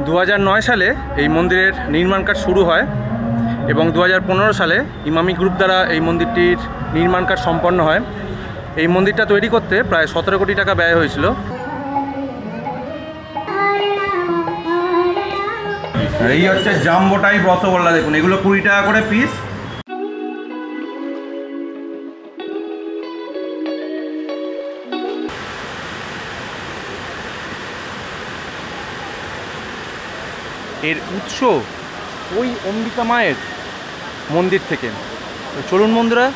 2009 সালে এই মন্দিরের নির্মাণ কাজ শুরু হয় এবং 2015 সালে ইমামি গ্রুপ দ্বারা এই মন্দিরটির নির্মাণ কাজ সম্পন্ন হয়। এই মন্দিরটা তৈরি করতে প্রায় 17 কোটি টাকা ব্যয় হয়েছিল। এই হচ্ছে জাম্বো টাইপ রসগোল্লা, দেখুন এগুলো 20 টাকা করে পিস। এর উৎস ওই অম্বিকা মায়ের মন্দির থেকে। তো চলুন বন্ধুরা,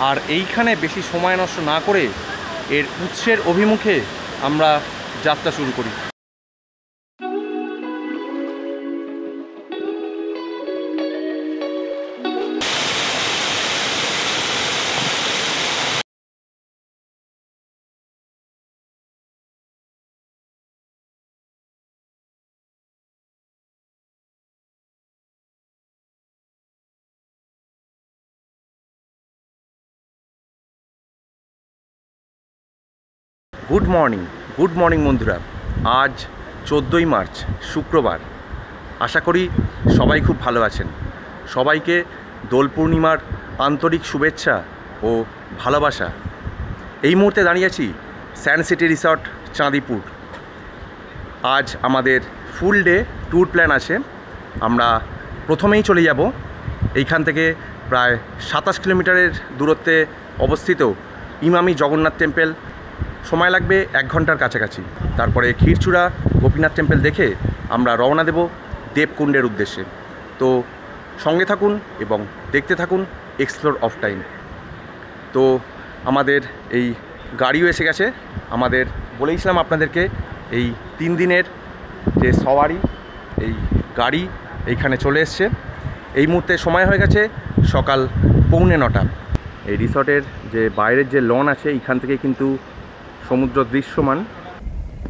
আর এইখানে বেশি সময় নষ্ট না করে এর উৎসের অভিমুখে আমরা যাত্রা শুরু করি। গুড মর্নিং বন্ধুরা। আজ 14ই মার্চ শুক্রবার। আশা করি সবাই খুব ভালো আছেন। সবাইকে দোল পূর্ণিমার আন্তরিক শুভেচ্ছা ও ভালোবাসা। এই মুহূর্তে দাঁড়িয়ে আছি স্যান্ড সিটি রিসর্ট চাঁদিপুর। আজ আমাদের ফুল ডে ট্যুর প্ল্যান আছে। আমরা প্রথমেই চলে যাব এইখান থেকে প্রায় 27 কিলোমিটারের দূরত্বে অবস্থিত ইমামি জগন্নাথ টেম্পল। সময় লাগবে 1 ঘন্টার কাছাকাছি। তারপরে ক্ষীরচূড়া গোপীনাথ টেম্পল দেখে আমরা রওনা দেব দেবকুণ্ডের উদ্দেশ্যে। তো সঙ্গে থাকুন এবং দেখতে থাকুন এক্সপ্লোর অফ টাইম। তো আমাদের এই গাড়িও এসে গেছে। আমাদের বলেইছিলাম আপনাদেরকে এই 3 দিনের যে সওয়ারি, এই গাড়ি এইখানে চলে এসছে। এই মুহূর্তে সময় হয়ে গেছে সকাল 8:45। এই রিসর্টের যে বাইরের যে লন আছে এইখান থেকে কিন্তু সমুদ্র দৃশ্যমান।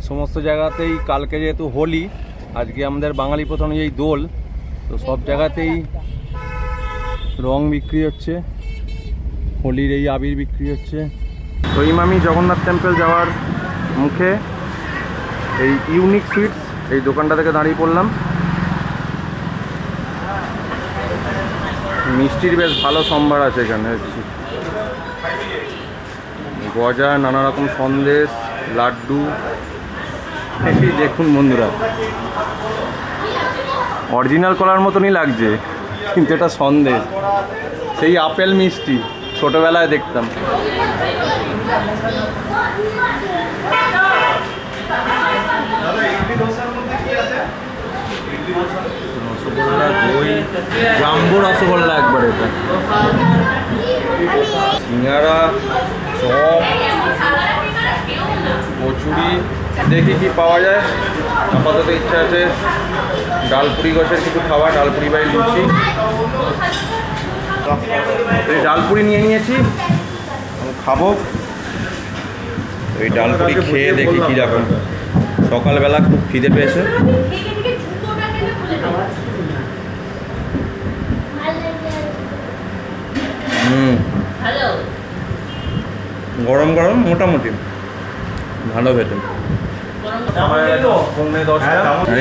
সমস্ত জায়গাতেই কালকে যেহেতু হোলি, আজকে আমাদের বাঙালি প্রথা অনুযায়ী দোল, তো সব জায়গাতেই রং বিক্রি হচ্ছে, হোলির এই আবির বিক্রি হচ্ছে। তো ইমামি জগন্নাথ টেম্পল যাওয়ার মুখে এই ইউনিক সুইটস এই দোকানটা থেকে দাঁড়িয়ে পড়লাম। মিষ্টির বেশ ভালো সম্ভার আছে এখানে। গজা, নানা রকম সন্দেশ, লাড্ডু। এই দেখুন বন্ধুরা, অরিজিনাল কলার মতনই লাগছে, কিন্তু এটা সন্দেশ, সেই আপেল মিষ্টি ছোটবেলায় দেখতাম। রসগোল্লা, দই, জাম্বো রসগোল্লা একবার। এটা সিঙ্গারা, চপ, কচুরি, দেখি কি পাওয়া যায়। আপাতত ইচ্ছা আছে ডালপুরি গোছের কিছু খাওয়া, ডালপুরি বাই লুচি। এই ডালপুরি নিয়ে নিয়েছি, খাবো। এই ডালপুরি খেয়ে দেখি কীরকম। সকালবেলা খুব খিদে পেয়েছে। গরম গরম মোটামুটি ভালো খেতে।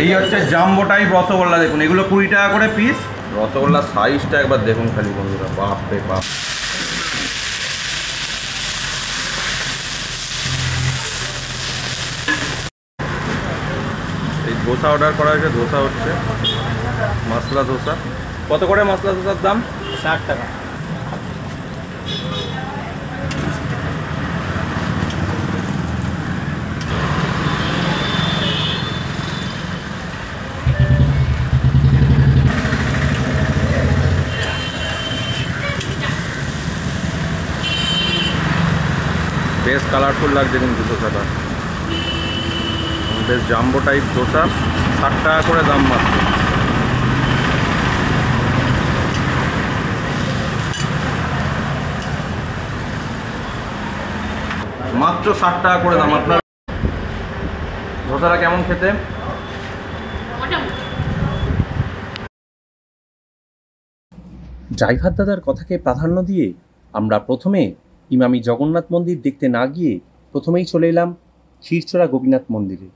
এই হচ্ছে জাম্বো টাইপ রসগোল্লা, দেখুন এগুলো 20 টাকা করে পিস। রসগোল্লার সাইজটা একবার দেখুন খালি বন্ধুরা, বাপ রে বাপ। এই ধোসা অর্ডার করা হয়েছে, ধোসা হচ্ছে মশলা ধোসা। কত করে মশলা ধোসার দাম? 60 টাকা। বেশ কালারফুল লাগছে কিন্তু ধোসাটা, বেশ জাম্বো টাইপ ধোসা। 60 টাকা করে দাম মাত্র। মাত্র 60 টাকা করে দাম। আপনার ধোসাটা কেমন খেতে? ড্রাইভার দাদার কথাকে প্রাধান্য দিয়ে আমরা প্রথমে ইমামি জগন্নাথ মন্দির দেখতে না গিয়ে প্রথমেই চলে এলাম ক্ষীরচোরা গোপীনাথ মন্দিরে।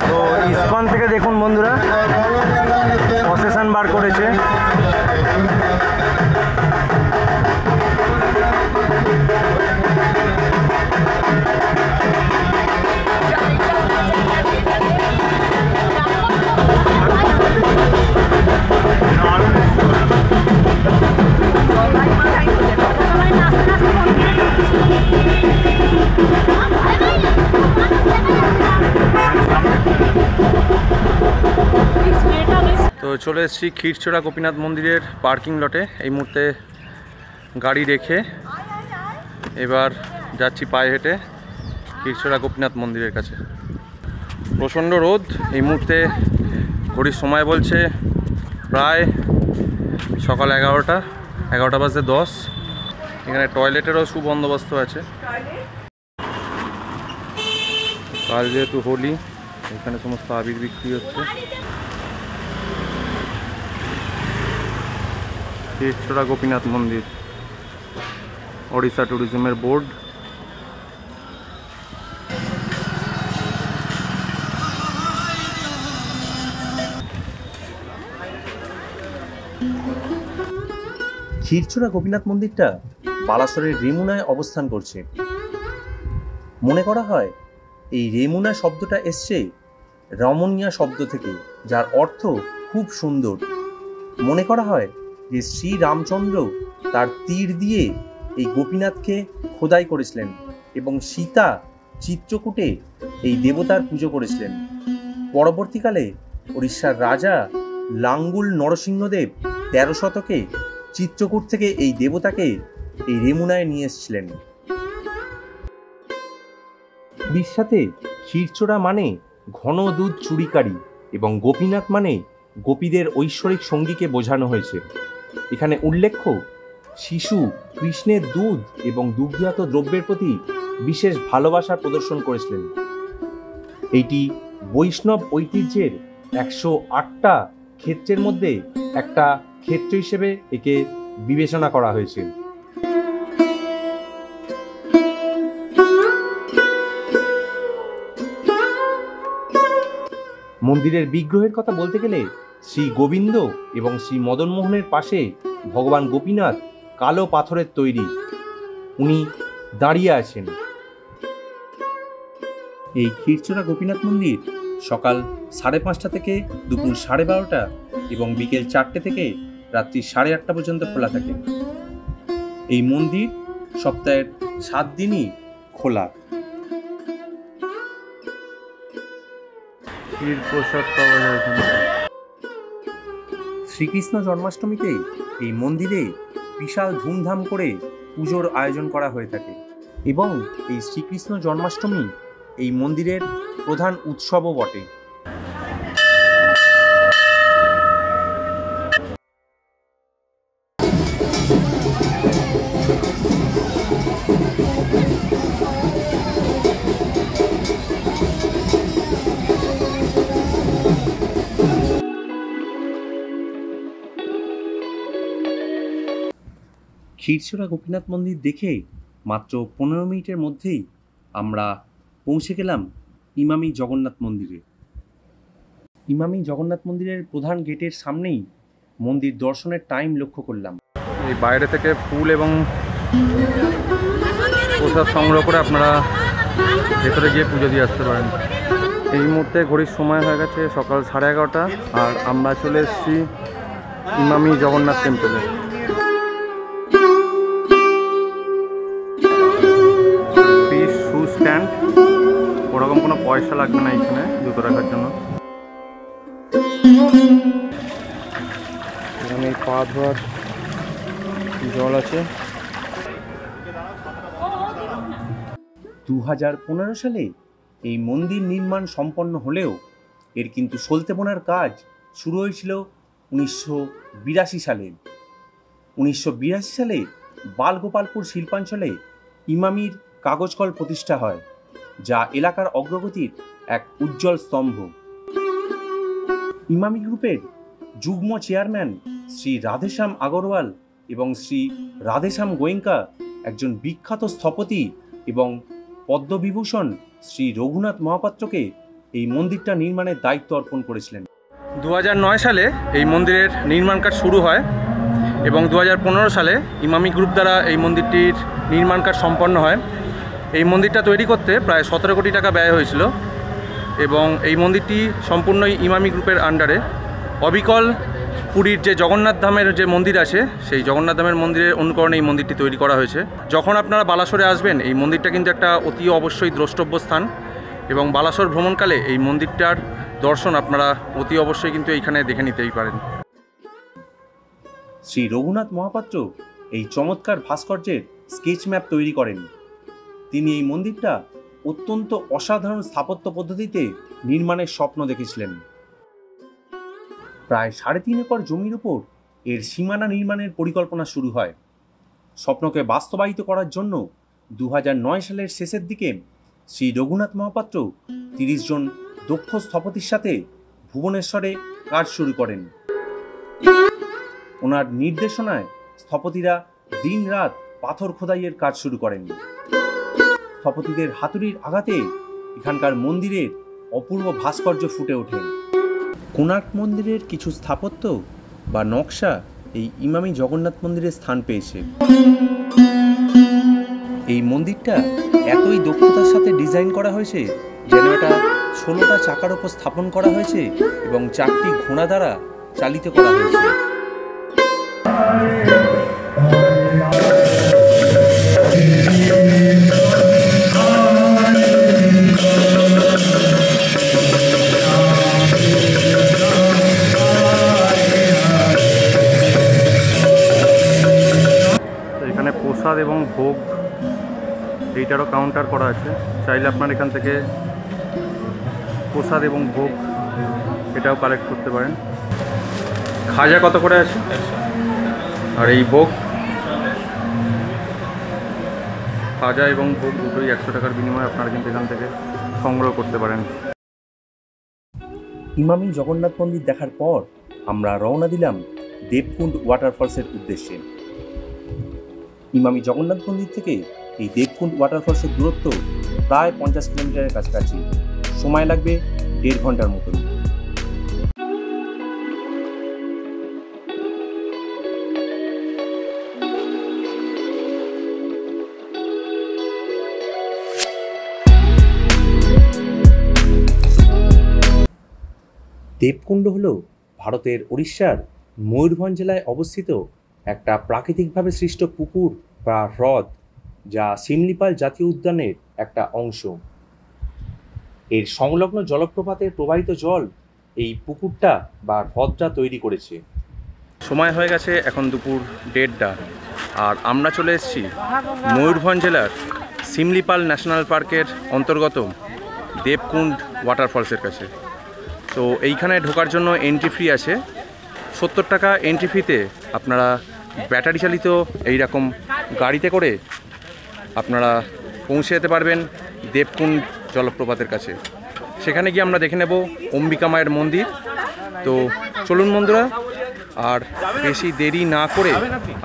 তো ইসকন থেকে দেখুন বন্ধুরা প্রসেশন বার করেছে। তো চলে এসেছি ক্ষীরচোরা গোপীনাথ মন্দিরের পার্কিং লটে। এই মুহূর্তে গাড়ি রেখে এবার যাচ্ছি পায়ে হেঁটে ক্ষীরচোরা গোপীনাথ মন্দিরের কাছে। প্রচণ্ড রোদ। এই মুহূর্তে ঘড়ির সময় বলছে প্রায় সকাল 11টা বাজে 10। এখানে টয়লেটেরও সুবন্দোবস্ত আছে। কাল যেহেতু হোলি, এখানে সমস্ত আবির বিক্রি হচ্ছে। ক্ষীরচোরা গোপীনাথ মন্দির, ওড়িশা ট্যুরিজমের বোর্ড। ক্ষীরচোরা গোপীনাথ মন্দিরটা বালাসোরের রেমুনায় অবস্থান করছে। মনে করা হয় এই রেমুনা শব্দটা এসছে রমণীয়া শব্দ থেকে, যার অর্থ খুব সুন্দর। মনে করা হয় যে শ্রী রামচন্দ্র তার তীর দিয়ে এই গোপীনাথকে খোদাই করেছিলেন এবং সীতা চিত্রকূটে এই দেবতার পুজো করেছিলেন। পরবর্তীকালে উড়িষ্যার রাজা লাঙ্গুল নরসিংহদেব 13 শতকে চিত্রকূট থেকে এই দেবতাকে এই রেমুনায় নিয়ে এসেছিলেন। উড়িষ্যাতে ক্ষীরচোরা মানে ঘন দুধ চুরিকারী এবং গোপীনাথ মানে গোপীদের ঐশ্বরিক সঙ্গীকে বোঝানো হয়েছে। এখানে উল্লেখ্য, শিশু কৃষ্ণের দুধ এবং দুগ্ধজাত দ্রব্যের প্রতি বিশেষ ভালোবাসা প্রদর্শন করেছিলেন। এইটি বৈষ্ণব ঐতিহ্যের 108টা ক্ষেত্রের মধ্যে একটা ক্ষেত্র হিসেবে একে বিবেচনা করা হয়েছে। মন্দিরের বিগ্রহের কথা বলতে গেলে শ্রী গোবিন্দ এবং শ্রী মদনমোহনের পাশে ভগবান গোপীনাথ কালো পাথরের তৈরি, উনি দাঁড়িয়ে আছেন। এই ক্ষীরচোরা গোপীনাথ মন্দির সকাল 5:30 থেকে দুপুর 12:30 এবং বিকেল 4টে থেকে রাত্রি 8:30 পর্যন্ত খোলা থাকে। এই মন্দির সপ্তাহের 7 দিনই খোলা। প্রসাদ পাওয়া যায় এখানে। শ্রীকৃষ্ণ জন্মাষ্টমীতে এই মন্দিরে বিশাল ধুমধাম করে পুজোর আয়োজন করা হয়ে থাকে এবং এই শ্রীকৃষ্ণ জন্মাষ্টমী এই মন্দিরের প্রধান উৎসবও বটে। ক্ষীরচোরা গোপীনাথ মন্দির দেখে মাত্র 15 মিনিটের মধ্যেই আমরা পৌঁছে গেলাম ইমামি জগন্নাথ মন্দিরে। ইমামি জগন্নাথ মন্দিরের প্রধান গেটের সামনেই মন্দির দর্শনের টাইম লক্ষ্য করলাম। এই বাইরে থেকে ফুল এবং প্রসাদ সংগ্রহ করে আপনারা ভেতরে গিয়ে পুজো দিয়ে আসতে পারেন। এই মুহূর্তে ঘড়ির সময় হয়ে গেছে সকাল 11:30, আর আমরা চলে এসেছি ইমামি জগন্নাথ টেম্পলে। শু স্ট্যান্ড, ওরকম কোনো পয়সা লাগবে না এখানে জুতো রাখার জন্য। এখানে পা ধোয়ার জল আছে। 2015 সালে এই মন্দির নির্মাণ সম্পন্ন হলেও এর কিন্তু সলতে বোনার কাজ শুরু হয়েছিল 1982 সালে। 1982 সালে বালগোপালপুর শিল্পাঞ্চলে ইমামির কাগজ কল প্রতিষ্ঠা হয়, যা এলাকার অগ্রগতির এক উজ্জ্বল স্তম্ভ। ইমামি গ্রুপের যুগ্ম চেয়ারম্যান শ্রী রাধেশ্যাম আগরওয়াল এবং শ্রী রাধেশ্যাম গোয়েঙ্কা একজন বিখ্যাত স্থপতি এবং পদ্মবিভূষণ শ্রী রঘুনাথ মহাপাত্রকে এই মন্দিরটা নির্মাণের দায়িত্ব অর্পণ করেছিলেন। 2009 সালে এই মন্দিরের নির্মাণ কাজ শুরু হয় এবং 2015 সালে ইমামি গ্রুপ দ্বারা এই মন্দিরটির নির্মাণ কাজ সম্পন্ন হয়। এই মন্দিরটা তৈরি করতে প্রায় 17 কোটি টাকা ব্যয় হয়েছিল এবং এই মন্দিরটি সম্পূর্ণই ইমামি গ্রুপের আন্ডারে। অবিকল পুরীর যে জগন্নাথ ধামের যে মন্দির আছে সেই জগন্নাথ ধামের মন্দিরের অনুকরণে এই মন্দিরটি তৈরি করা হয়েছে। যখন আপনারা বালাসোরে আসবেন এই মন্দিরটা কিন্তু একটা অতি অবশ্যই দ্রষ্টব্য স্থান এবং বালাসোর ভ্রমণকালে এই মন্দিরটার দর্শন আপনারা অতি অবশ্যই কিন্তু এইখানে দেখে নিতেই পারেন। শ্রী রঘুনাথ মহাপাত্র এই চমৎকার ভাস্কর্যের স্কেচ ম্যাপ তৈরি করেন। তিনি এই মন্দিরটা অত্যন্ত অসাধারণ স্থাপত্য পদ্ধতিতে নির্মাণের স্বপ্ন দেখেছিলেন। প্রায় 3.5 একর জমির উপর এর সীমানা নির্মাণের পরিকল্পনা শুরু হয়। স্বপ্নকে বাস্তবায়িত করার জন্য 2009 সালের শেষের দিকে শ্রী রঘুনাথ মহাপাত্র 30 জন দক্ষ স্থপতির সাথে ভুবনেশ্বরে কাজ শুরু করেন। ওনার নির্দেশনায় স্থপতিরা দিন-রাত পাথর খোদাইয়ের কাজ শুরু করেন। স্থপতিদের হাতুড়ির আঘাতে এখানকার মন্দিরের অপূর্ব ভাস্কর্য ফুটে ওঠে। কোণার্ক মন্দিরের কিছু স্থাপত্য বা নকশা এই ইমামি জগন্নাথ মন্দিরে স্থান পেয়েছে। এই মন্দিরটা এতই দক্ষতার সাথে ডিজাইন করা হয়েছে যেন এটা 16টা চাকার উপর স্থাপন করা হয়েছে এবং 4টি ঘোড়া দ্বারা চালিত করা হয়েছে। এখানে প্রসাদ এবং ভোগ এইটারও কাউন্টার করা আছে, চাইলে আপনার এখান থেকে প্রসাদ এবং ভোগ এটাও কালেক্ট করতে পারেন। খাজা কত করে আছে আর এই ভোগ? খাজা এবং ভোগ দুটোই 100 টাকার বিনিময়ে আপনারা কিন্তু এখান থেকে সংগ্রহ করতে পারেন। ইমামি জগন্নাথ মন্দির দেখার পর আমরা রওনা দিলাম দেবকুণ্ড ওয়াটারফলসের উদ্দেশ্যে। ইমামি জগন্নাথ মন্দির থেকে এই দেবকুণ্ড ওয়াটারফলসের দূরত্ব প্রায় 50 কিলোমিটারের কাছাকাছি। সময় লাগবে 1.5 ঘন্টার মতন। দেবকুণ্ড হল ভারতের উড়িষ্যার ময়ূরভঞ্জ জেলায় অবস্থিত একটা প্রাকৃতিকভাবে সৃষ্ট পুকুর বা হ্রদ, যা শিমলিপাল জাতীয় উদ্যানের একটা অংশ। এর সংলগ্ন জলপ্রপাতের প্রবাহিত জল এই পুকুরটা বা হ্রদটা তৈরি করেছে। সময় হয়ে গেছে এখন দুপুর 1:30 আর আমরা চলে এসেছি ময়ূরভঞ্জ জেলার শিমলিপাল ন্যাশনাল পার্কের অন্তর্গত দেবকুণ্ড ওয়াটারফলসের কাছে। তো এইখানে ঢোকার জন্য এন্ট্রি ফি আছে 70 টাকা। এন্ট্রি ফিতে আপনারা ব্যাটারি চালিত এইরকম গাড়িতে করে আপনারা পৌঁছে যেতে পারবেন দেবকুণ্ড জলপ্রপাতের কাছে। সেখানে গিয়ে আমরা দেখে নেব অম্বিকা মায়ের মন্দির। তো চলুন বন্ধুরা, আর বেশি দেরি না করে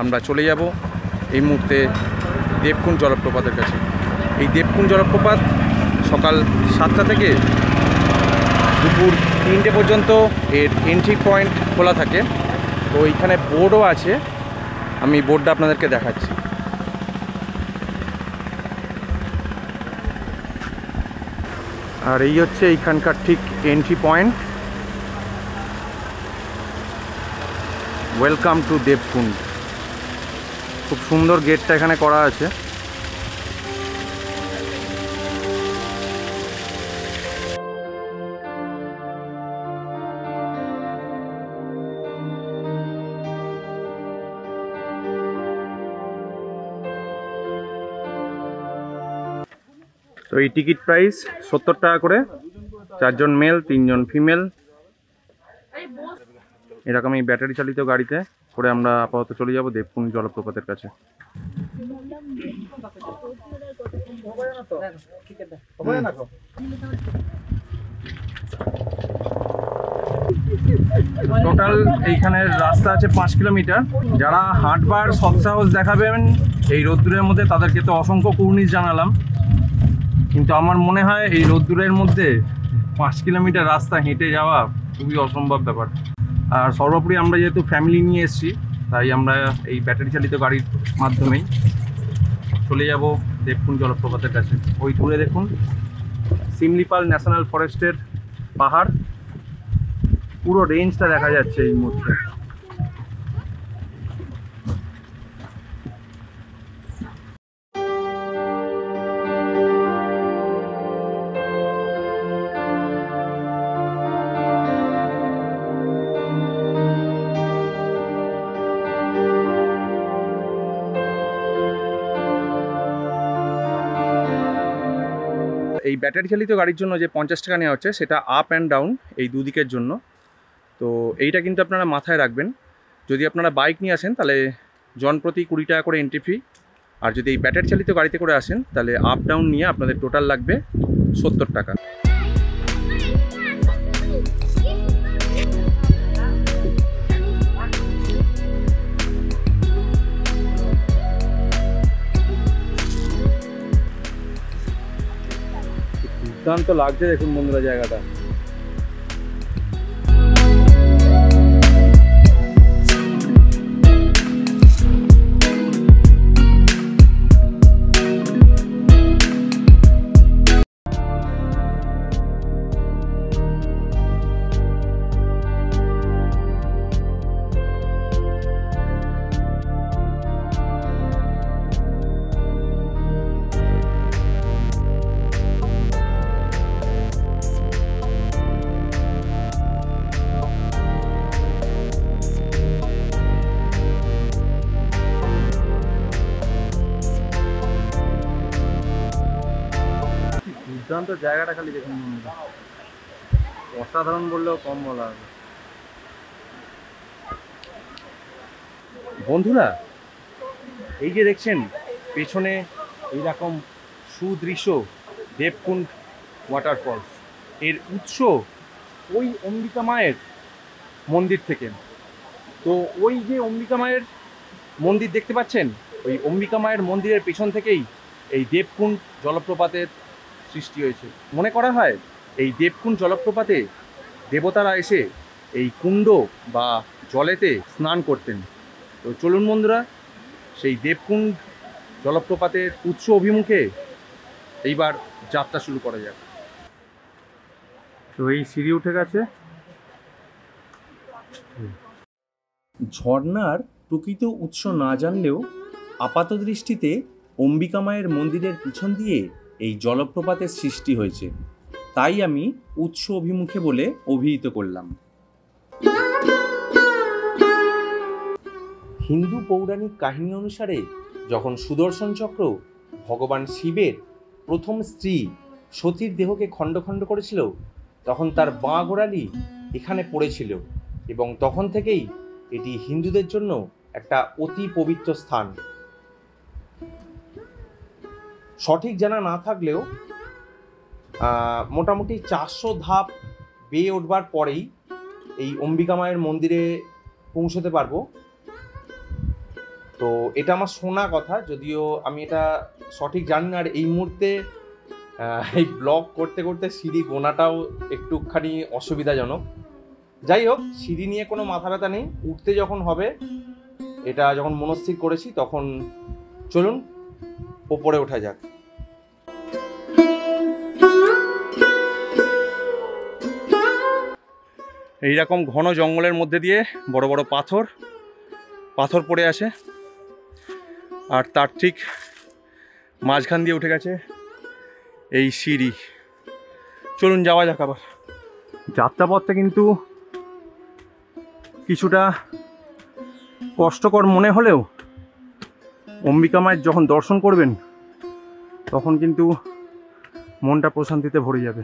আমরা চলে যাব এই মুহূর্তে দেবকুণ্ড জলপ্রপাতের কাছে। এই দেবকুণ্ড জলপ্রপাত সকাল 7টা থেকে দুপুর 3টে পর্যন্ত এর এন্ট্রি পয়েন্ট খোলা থাকে। তো এইখানে বোর্ডও আছে, আমি বোর্ডটা আপনাদেরকে দেখাচ্ছি। আর এই হচ্ছে এইখানকার ঠিক entry point. Welcome to Debkunda. খুব সুন্দর গেটটা এখানে করা আছে। তো এই টিকিট প্রাইস 70 টাকা করে, 4 জন মেল 3 জন ফিমেল। এরকম এই ব্যাটারি চালিত গাড়িতে করে আমরা আপাতত চলে যাব দেবকুণ্ড জলপ্রপাতের কাছে। টোটাল এইখানের রাস্তা আছে 5 কিলোমিটার। যারা হাঁটবার সৎসাহস দেখাবেন এই রোদ্দুরের মধ্যে তাদেরকে তো অসংখ্য কুর্নিশ জানালাম। কিন্তু আমার মনে হয় এই রোদ্দুরের মধ্যে 5 কিলোমিটার রাস্তা হেঁটে যাওয়া খুবই অসম্ভব ব্যাপার। আর সর্বোপরি আমরা যেহেতু ফ্যামিলি নিয়ে এসেছি, তাই আমরা এই ব্যাটারি চালিত গাড়ির মাধ্যমেই চলে যাব দেবকুণ্ড জলপ্রপাতের কাছে। ওই দূরে দেখুন সিমলিপাল ন্যাশনাল ফরেস্টের পাহাড়, পুরো রেঞ্জটা দেখা যাচ্ছে এই মুহূর্তে। এই ব্যাটারি চালিত গাড়ির জন্য যে 50 টাকা নেওয়া হচ্ছে সেটা আপ অ্যান্ড ডাউন এই দুদিকের জন্য। তো এইটা কিন্তু আপনারা মাথায় রাখবেন। যদি আপনারা বাইক নিয়ে আসেন তাহলে জনপ্রতি 20 টাকা করে এন্ট্রি ফি, আর যদি এই ব্যাটারি চালিত গাড়িতে করে আসেন তাহলে আপ ডাউন নিয়ে আপনাদের টোটাল লাগবে 70 টাকা। দুর্দান্ত লাগছে দেখুন বন্ধুরা জায়গাটা। দুর্দান্ত জায়গাটা খালি দেখুন বন্ধুরা, অসাধারণ বললেও কম বলা হবে। বন্ধুরা এই যে দেখছেন পেছনে এইরকম সুদৃশ্য দেবকুণ্ড ওয়াটারফলস, এর উৎস ওই অম্বিকা মায়ের মন্দির থেকে। তো ওই যে অম্বিকা মায়ের মন্দির দেখতে পাচ্ছেন, ওই অম্বিকা মায়ের মন্দিরের পেছন থেকেই এই দেবকুণ্ড জলপ্রপাতের সৃষ্টি হয়েছে। মনে করা হয় এই দেবকুণ্ড জলপ্রপাতে দেবতারা এসে এই কুণ্ড বা জলেতে স্নান করতেন। তো চলুন বন্ধুরা সেই দেবকুণ্ড জলপ্রপাতের উৎস অভিমুখে এইবার যাত্রা শুরু করা যাক। তো এই সিঁড়ি উঠে গেছে। ঝর্ণার প্রকৃত উৎস না জানলেও আপাত দৃষ্টিতে অম্বিকা মায়ের মন্দিরের পিছন দিয়ে এই জলপ্রপাতের সৃষ্টি হয়েছে, তাই আমি উৎস অভিমুখে বলে অভিহিত করলাম। হিন্দু পৌরাণিক কাহিনী অনুসারে যখন সুদর্শন চক্র ভগবান শিবের প্রথম স্ত্রী সতীর দেহকে খণ্ড খণ্ড করেছিল, তখন তার বাঁ গোড়ালি এখানে পড়েছিল এবং তখন থেকেই এটি হিন্দুদের জন্য একটা অতি পবিত্র স্থান। সঠিক জানা না থাকলেও মোটামুটি 400 ধাপ বেয়ে উঠবার পরেই এই অম্বিকা মায়ের মন্দিরে পৌঁছতে পারবো। তো এটা আমার শোনা কথা, যদিও আমি এটা সঠিক জানি না। আর এই মুহূর্তে এই ব্লগ করতে করতে সিঁড়ি গোনাটাও একটুখানি অসুবিধাজনক। যাই হোক, সিঁড়ি নিয়ে কোনো মাথা ব্যথা নেই, উঠতে যখন হবে, এটা যখন মনস্থির করেছি তখন চলুন ওপরে ওঠা যাক। এইরকম ঘন জঙ্গলের মধ্যে দিয়ে বড় বড় পাথর পড়ে আছে, আর তার ঠিক মাঝখান দিয়ে উঠে গেছে এই সিঁড়ি। চলুন যাওয়া যাক। আবার যাত্রাপথটা কিন্তু কিছুটা কষ্টকর মনে হলেও অম্বিকা মায়ের যখন দর্শন করবেন তখন কিন্তু মনটা প্রশান্তিতে ভরে যাবে।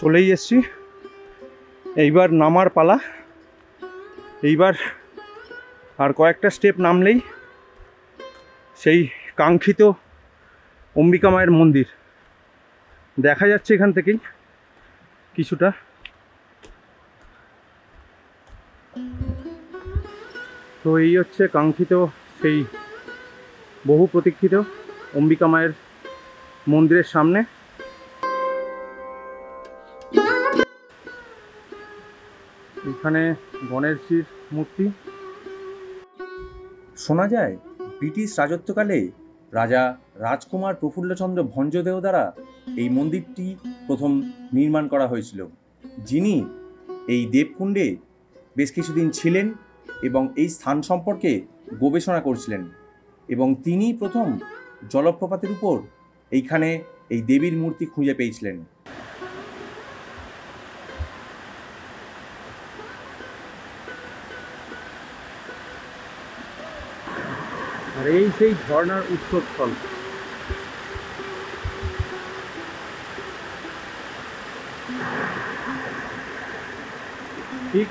চলেই এসছি, এইবার নামার পালা। এইবার আর কয়েকটা স্টেপ নামলেই সেই কাঙ্ক্ষিত অম্বিকা মায়ের মন্দির দেখা যাচ্ছে এখান থেকেই কিছুটা। তো এই হচ্ছে কাঙ্ক্ষিত সেই বহু প্রতীক্ষিত অম্বিকা মায়ের মন্দিরের সামনে। এখানে গণেশজির মূর্তি। শোনা যায় ব্রিটিশ রাজত্বকালে রাজা রাজকুমার প্রফুল্লচন্দ্র ভঞ্জদেও দ্বারা এই মন্দিরটি প্রথম নির্মাণ করা হয়েছিল, যিনি এই দেবকুণ্ডে বেশ কিছুদিন ছিলেন এবং এই স্থান সম্পর্কে গবেষণা করছিলেন, এবং তিনি প্রথম জলপ্রপাতের উপর এইখানে এই দেবীর মূর্তি খুঁজে পেয়েছিলেন। আর এই সেই ঝর্ণার উৎসস্থল। ঠিক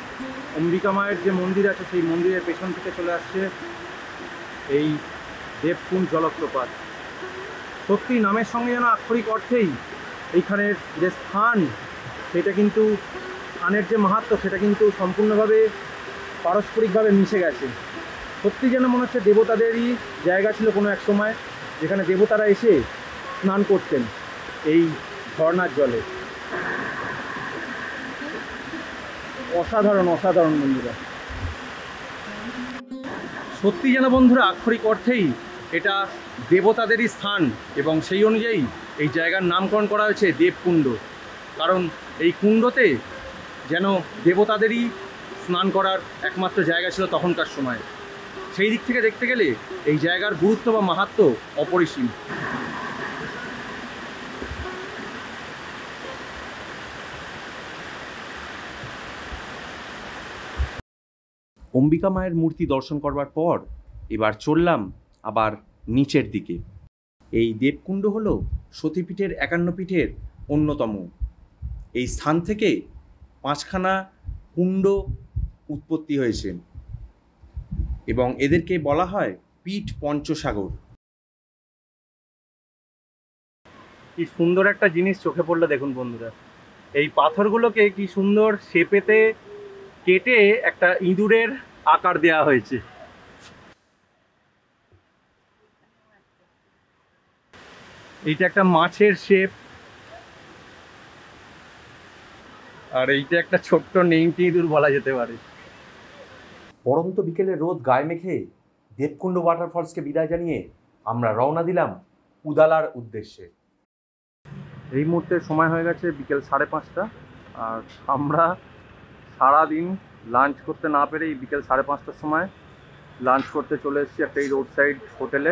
অম্বিকা মায়ের যে মন্দির আছে সেই মন্দিরের পেছন থেকে চলে আসছে এই দেবকুণ্ড জলপ্রপাত। সত্যি নামের সঙ্গে যেন আক্ষরিক অর্থেই এইখানের যে স্থান, সেটা কিন্তু স্থানের যে মাহাত্ম্য সেটা কিন্তু সম্পূর্ণভাবে পারস্পরিকভাবে মিশে গেছে। সত্যি যেন মনে হচ্ছে দেবতাদেরই জায়গা ছিল কোনো এক সময়, যেখানে দেবতারা এসে স্নান করতেন এই ঝর্ণার জলে। অসাধারণ অসাধারণ বন্ধুরা, সত্যি যেন বন্ধুরা আক্ষরিক অর্থেই এটা দেবতাদেরই স্থান, এবং সেই অনুযায়ী এই জায়গার নামকরণ করা হয়েছে দেবকুণ্ড। কারণ এই কুণ্ডতে যেন দেবতাদেরই স্নান করার একমাত্র জায়গা ছিল তখনকার সময়। সেই দিক থেকে দেখতে গেলে এই জায়গার গুরুত্ব বা মাহাত্ম্য অপরিসীম। অম্বিকা মায়ের মূর্তি দর্শন করবার পর এবার চললাম আবার নিচের দিকে। এই দেবকুণ্ড হল সতীপীঠের 51 পীঠের অন্যতম। এই স্থান থেকে 5খানা কুণ্ড উৎপত্তি হয়েছে এবং এদেরকে বলা হয় পীঠ পঞ্চসাগর। কি সুন্দর একটা জিনিস চোখে পড়লো দেখুন বন্ধুরা, এই পাথরগুলোকে কি সুন্দর শেপেতে কেটে একটা ইঁদুরের আকার দেওয়া হয়েছে। এইটা একটা মাছের শেপ, আর এইটা একটা ছোট্ট নেংটি ইঁদুর বলা যেতে পারে। পরন্ত বিকেলে রোদ গায়ে মেখে দেবকুণ্ড ওয়াটারফলসকে বিদায় জানিয়ে আমরা রওনা দিলাম উদালার উদ্দেশ্যে। এই মুহূর্তে সময় হয়ে গেছে বিকেল 5:30, আর আমরা সারাদিন লাঞ্চ করতে না পেরেই বিকেল 5:30টার সময় লাঞ্চ করতে চলে এসেছি একটা এই রোড সাইড হোটেলে।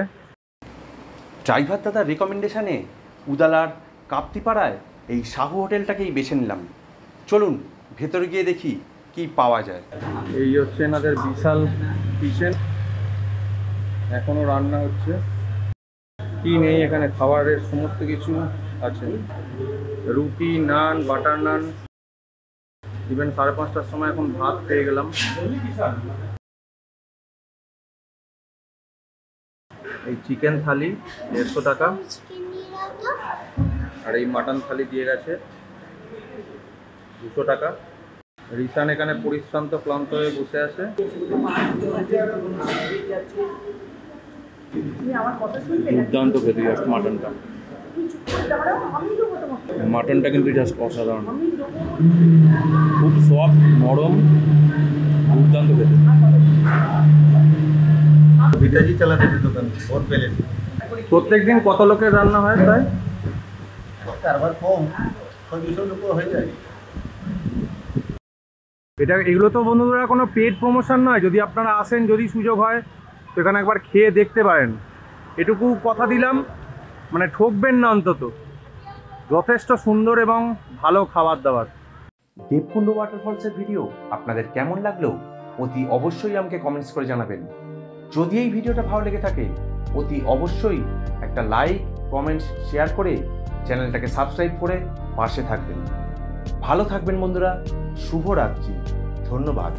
ড্রাইভার দাদার রেকমেন্ডেশনে উদালার কাপ্তিপাড়ায় এই শাহু হোটেলটাকেই বেছে নিলাম। চলুন ভেতরে গিয়ে দেখি কি পাওয়া যায়। এই হচ্ছে এনাদের বিশাল কিচেন, এখনো রান্না হচ্ছে। কি নেই এখানে, খাবারের সমস্ত কিছু আছে, রুটি, নান, বাটার নান, ইভেন 5:30টার সময় এখন ভাত পেয়ে গেলাম। এই চিকেন থালি 150 টাকা, আর এই মাটন থালি দিয়ে গেছে 200 টাকা। রিসান এখানে পরিশ্রান্ত ক্লান্ত হয়ে বসে আছে। দুর্দান্ত খেতে জাস্ট মাটনটা, মাটনটা কিন্তু জাস্ট অসাধারণ, খুব সফট, নরম, দুর্দান্ত খেতে। पिताजी चलाते थे दुकान बहुत पहले। প্রত্যেক দিন কত লোকের রান্না হয় প্রায়? কারবার কম, 200 লোক হয়ে যায়। এগুলো তো বন্ধুরা কোনো পেড প্রমোশন নয়, যদি আপনারা আসেন, যদি সুযোগ হয় তো এখানে একবার খেয়ে দেখতে পারেন। এটুকু কথা দিলাম, মানে ঠকবেন না অন্তত। যথেষ্ট সুন্দর এবং ভালো খাবার দাবার। দেবকুণ্ড ওয়াটারফলসের ভিডিও আপনাদের কেমন লাগলো অতি অবশ্যই আমাকে কমেন্টস করে জানাবেন। যদি এই ভিডিওটা ভালো লেগে থাকে অতি অবশ্যই একটা লাইক, কমেন্টস, শেয়ার করে চ্যানেলটাকে সাবস্ক্রাইব করে পাশে থাকবেন। ভালো থাকবেন বন্ধুরা, শুভরাত্রি, ধন্যবাদ।